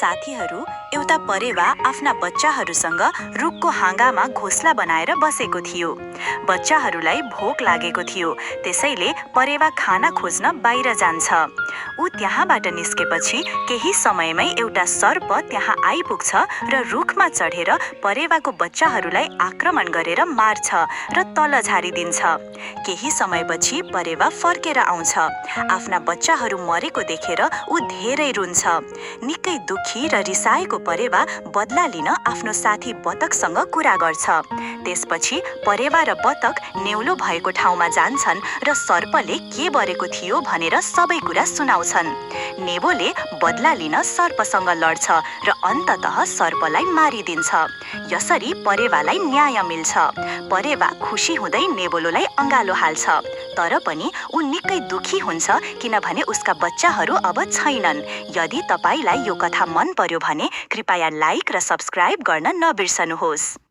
साथीहरू एउटा परेवा आफ्ना बच्चाहरूसँग रुखको हाँगामा घोसला बनाएर बसेको थियो। बच्चाहरूलाई भोक लागेको थियो, त्यसैले परेवा खाना खोज्न बाहिर जान्छ। ऊ त्यहाँबाट निस्केपछि केही समयमै एउटा सर्प त्यहाँ आइपुग्छ र रुखमा चढेर परेवाको बच्चाहरूलाई आक्रमण गरेर मार्छ र तल झारिदिन्छ। केही समयपछि परेवा फर्केर आउँछ। आफ्ना बच्चाहरू मरेको देखेर ऊ धेरै रुन्छ। निकै दुखी र रिसाएको परेवा बदला लिन आफ्नो साथी बतकसँग कुरा गर्छ। त्यसपछि परेवा र बतक नेउलो भएको ठाउँमा जान्छन् र सर्पले के गरेको थियो भनेर सबै कुरा सुनाउँछन्। नेबोले बदला लिन सर्पसँग लड्छ र अन्ततः सर्पलाई मारिदिन्छ। यसरी परेवालाई न्याय मिल्छ। परेवा खुसी हुँदै नेबोलोलाई अँगालो हाल्छ। तर पनि ऊ निकै दुखी हुन्छ किनभने उसका बच्चाहरू अब छैनन्। यदि तपाईलाई यो कथा मन पर्यो भने कृपया लाइक र सब्स्क्राइब गर्न नबिर्सनुहोस्।